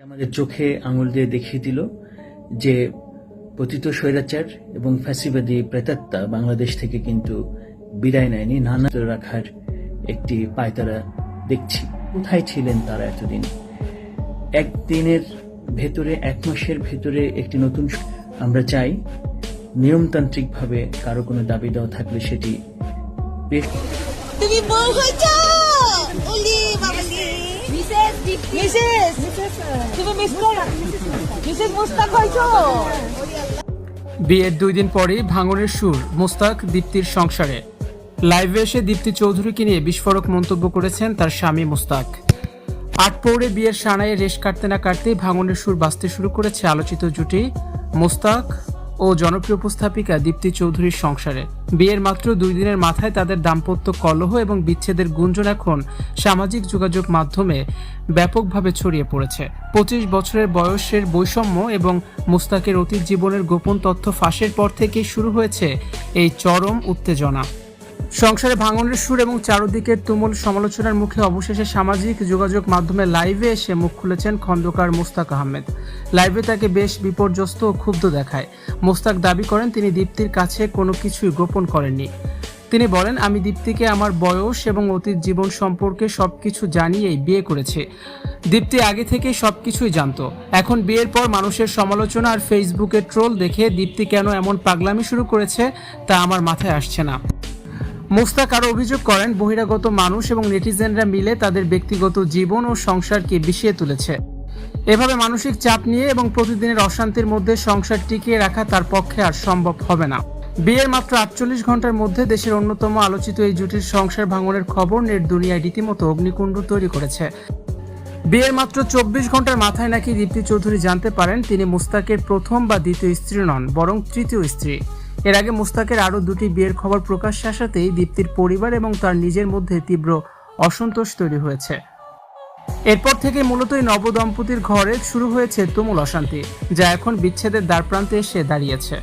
আমাদের চোখে আঙুল দিয়ে দেখিয়ে দিল যে পতিত স্বৈরাচার এবং ফ্যাসিবাদী প্রেতাত্মা বাংলাদেশ থেকে কিন্তু বিদায় নেয়নি, নানা রাখার একটি পায়তারা দেখছি। কোথায় ছিলেন তারা এতদিন? একদিনের ভেতরে, এক মাসের ভেতরে একটি নতুন। আমরা চাই নিয়মতান্ত্রিকভাবে কারো কোনো দাবি দেওয়া থাকলে সেটি তুমি বউ হয়েছ? ওলি বাবালি মিসেস মিসেস তুমি মিসেস মুস্তাক হয়েছ? বিয়ের 2 দিন পরেই ভাঙনের সুর মুস্তাক দীপ্তির সংসারে। লাইভে এসে দীপ্তি চৌধুরীকে নিয়ে বিস্ফোরক মন্তব্য করেছেন তার স্বামী মুস্তাক। আটপৌরে বিয়ের সানায়ে রেশ কাটতে না কাটতেই ভাঙনের সুর বাজতে শুরু করেছে আলোচিত জুটি মুস্তাক ও জনপ্রিয় উপস্থাপিকা দীপ্তি চৌধুরীর সংসারে। বিয়ের মাত্র 2 দিনের মাথায় তাদের দাম্পত্য কলহ এবং বিচ্ছেদের গুঞ্জন এখন সামাজিক যোগাযোগ মাধ্যমে ব্যাপকভাবে ছড়িয়ে পড়েছে। 25 বছরের বয়সের বৈষম্য এবং মুস্তাকের অতীত জীবনের গোপন তথ্য ফাঁসের পর থেকেই শুরু হয়েছে এই চরম উত্তেজনা। সংসারে ভাঙনের সুর এবং চারদিকের তুমুল সমালোচনার মুখে অবশেষে সামাজিক যোগাযোগ মাধ্যমে লাইভে এসে মুখ খুলেছেন খন্দকার মুস্তাক আহমেদ। লাইভে তাকে বেশ বিপর্যস্ত ও ক্ষুব্ধ দেখায়। মুস্তাক দাবি করেন তিনি দীপ্তির কাছে কোনো কিছুই গোপন করেননি। তিনি বলেন, আমি দীপ্তিকে আমার বয়স এবং অতীত জীবন সম্পর্কে সবকিছু জানিয়েই বিয়ে করেছি। দীপ্তি আগে থেকেই সবকিছুই জানতো। এখন বিয়ের পর মানুষের সমালোচনা আর ফেসবুকে ট্রোল দেখে দীপ্তি কেন এমন পাগলামি শুরু করেছে তা আমার মাথায় আসছে না। মুস্তাক আরও অভিযোগ করেন, বহিরাগত মানুষ এবং নেটিজেনরা মিলে তাদের ব্যক্তিগত জীবন ও সংসারকে বিষিয়ে তুলেছে। এভাবে মানসিক চাপ নিয়ে এবং প্রতিদিনের অশান্তির মধ্যে সংসার টিকিয়ে রাখা তার পক্ষে আর সম্ভব হবে না। বিয়ের মাত্র 48 ঘন্টার মধ্যে দেশের অন্যতম আলোচিত এই জুটির সংসার ভাঙনের খবর নেট দুনিয়ায় রীতিমতো অগ্নিকুণ্ড তৈরি করেছে। বিয়ের মাত্র 24 ঘন্টার মাথায় নাকি দীপ্তি চৌধুরী জানতে পারেন তিনি মুস্তাকের প্রথম বা দ্বিতীয় স্ত্রী নন, বরং তৃতীয় স্ত্রী। এর আগে মুস্তাকের আরও 2টি বিয়ের খবর প্রকাশ্যে আসাতেই দীপ্তির পরিবার এবং তার নিজের মধ্যে তীব্র অসন্তোষ তৈরি হয়েছে। এরপর থেকে মূলত এই নবদম্পতির ঘরে শুরু হয়েছে তুমুল অশান্তি, যা এখন বিচ্ছেদের দ্বারপ্রান্তে এসে দাঁড়িয়েছে।